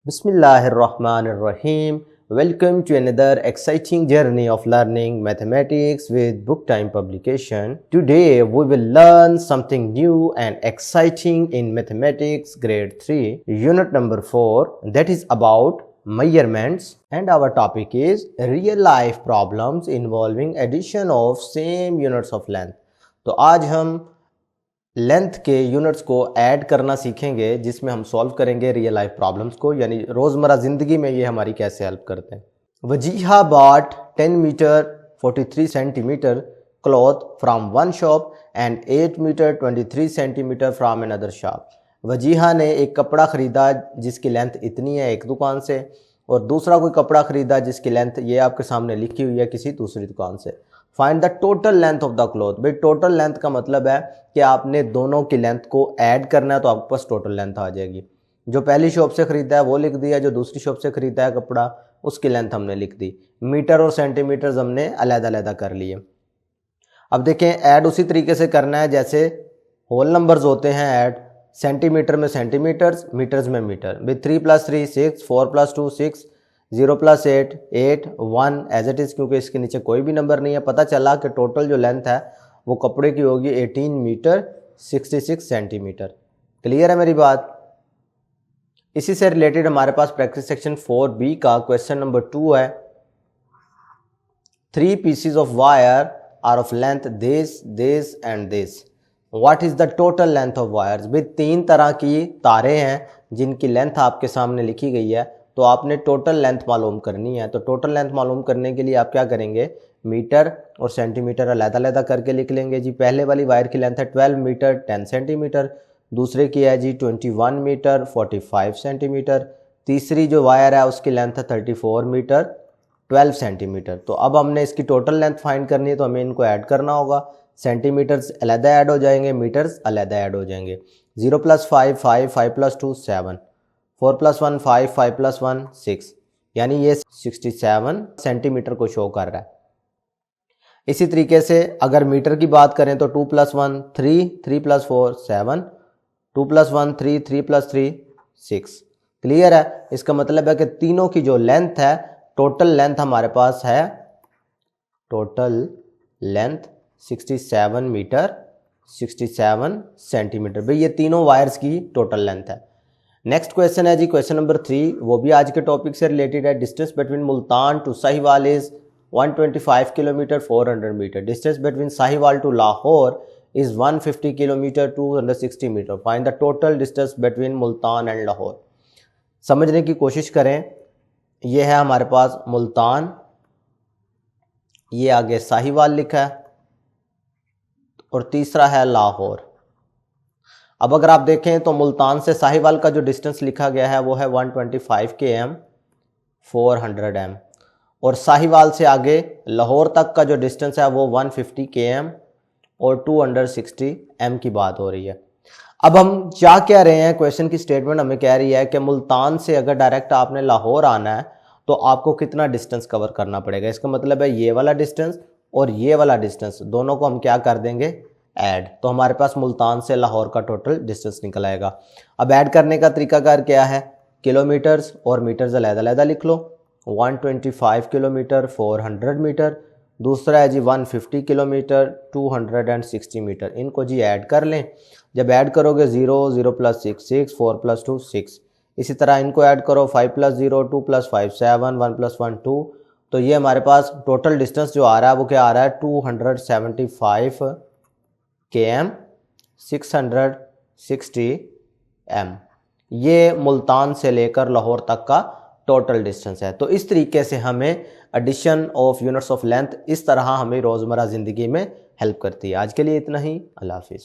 Bismillahirrahmanirrahim. Welcome to another exciting journey of learning mathematics with Book Time publication. Today we will learn something new and exciting in mathematics grade 3 unit number 4, that is about measurements, and our topic is real life problems involving addition of same units of length. तो आज हम length के units को add करना सीखेंगे जिसमें हम solve करेंगे रियल लाइफ प्रॉब्लम्स को, यानी रोज़मर्रा ज़िंदगी में ये हमारी कैसे हेल्प करते हैं। Wajiha bought 10 metre 43 centimetre cloth from one shop and 8 metre 23 centimetre from another shop. Wajiha ने एक कपड़ा ख़रीदा जिसकी लेंथ इतनी है एक दुकान से, और दूसरा कोई कपड़ा ख़रीदा जिसकी लेंथ ये आपके सामने लिखी हुई है किसी दूसरी दुकान से। Find the total length of the cloth. भाई टोटल लेंथ का मतलब है कि आपने दोनों की लेंथ को ऐड करना है, तो आपके पास टोटल लेंथ आ जाएगी। जो पहली शॉप से ख़रीदा है वो लिख दिया, जो दूसरी शॉप से ख़रीदा है कपड़ा उसकी लेंथ हमने लिख दी। मीटर और सेंटीमीटर्स हमने अलग-अलग कर लिए। अब देखें ऐड उसी तरीके से करना है जैसे होल नंबर्स होते हैं ऐड, सेंटीमीटर में सेंटीमीटर्स, मीटर्स में मीटर। भाई 3 + 3 6, 4 + 2 6, 0 + 8 8 1 एज इट इज़, क्योंकि इसके नीचे कोई भी नंबर नहीं है। पता चला कि टोटल जो लेंथ है वो कपड़े की होगी 18 मीटर 66 सेंटीमीटर। क्लियर है मेरी बात। इसी से रिलेटेड हमारे पास प्रैक्टिस सेक्शन 4B का क्वेश्चन नंबर 2 है। 3 pieces of wire are of length this and this. What is the total length of wires? भाई 3 तरह की तारें हैं जिनकी लेंथ आपके सामने लिखी गई है, तो आपने टोटल लेंथ मालूम करनी है। तो टोटल लेंथ मालूम करने के लिए आप क्या करेंगे, मीटर और सेंटीमीटर अलग-अलग करके लिख लेंगे। जी पहले वाली वायर की लेंथ है 12 मीटर 10 सेंटीमीटर, दूसरे की है जी 21 मीटर 45 सेंटीमीटर, तीसरी जो वायर है उसकी लेंथ है 34 मीटर 12 सेंटीमीटर। तो अब हमने इसकी टोटल लेंथ फाइंड करनी है, तो हमें इनको ऐड करना होगा। सेंटीमीटर्स अलग ऐड हो जाएंगे, मीटर्स अलग ऐड हो जाएंगे। 0 + 5 5 5 + 2 7, 4 + 1 5 5 + 1 6, यानी ये 67 सेंटीमीटर को शो कर रहा है। इसी तरीके से अगर मीटर की बात करें तो 2 + 1 3 3 + 4 7, 2 + 1 3 3 + 3 6। क्लियर है। इसका मतलब है कि तीनों की जो लेंथ है, टोटल लेंथ हमारे पास है, टोटल लेंथ 67 मीटर 67 सेंटीमीटर। भाई ये तीनों वायर्स की टोटल लेंथ है। नेक्स्ट क्वेश्चन है जी क्वेश्चन नंबर 3, वो भी आज के टॉपिक से रिलेटेड है। Distance between Multan to Sahiwal is 125 kilometre 400 metre. Distance between Sahiwal to Lahore is 150 kilometre 260 metre. Find the total distance between Multan and Lahore. समझने की कोशिश करें। ये है हमारे पास मुल्तान, ये आगे साहिवाल लिखा है, और तीसरा है लाहौर। अब अगर आप देखें तो मुल्तान से साहिवाल का जो डिस्टेंस लिखा गया है वो है 125 km 400 m, और साहिवाल से आगे लाहौर तक का जो डिस्टेंस है वो 150 km और 260 m की बात हो रही है। अब हम क्या कह रहे हैं, क्वेश्चन की स्टेटमेंट हमें कह रही है कि मुल्तान से अगर डायरेक्ट आपने लाहौर आना है तो आपको कितना डिस्टेंस कवर करना पड़ेगा। इसका मतलब है ये वाला डिस्टेंस और ये वाला डिस्टेंस दोनों को हम क्या कर देंगे, ऐड। तो हमारे पास मुल्तान से लाहौर का टोटल डिस्टेंस निकल आएगा। अब ऐड करने का तरीकाकार क्या है, किलोमीटर्स और मीटर्स अलग-अलग लिख लो। 125 किलोमीटर 400 मीटर, दूसरा है जी 150 किलोमीटर 260 मीटर। इनको जी ऐड कर लें। जब ऐड करोगे 0 0 + 6 6, 4 + 2 6, इसी तरह इनको ऐड करो 5 + 0 2 + 5 7, 1 + 1 2। तो ये हमारे पास टोटल डिस्टेंस जो आ रहा है वो क्या आ रहा है, 275 km 660 m। ये मुल्तान से लेकर लाहौर तक का टोटल डिस्टेंस है। तो इस तरीके से हमें addition of units of length इस तरह हमें रोज़मर्रा ज़िंदगी में हेल्प करती है। आज के लिए इतना ही। अल्लाह हाफिज़।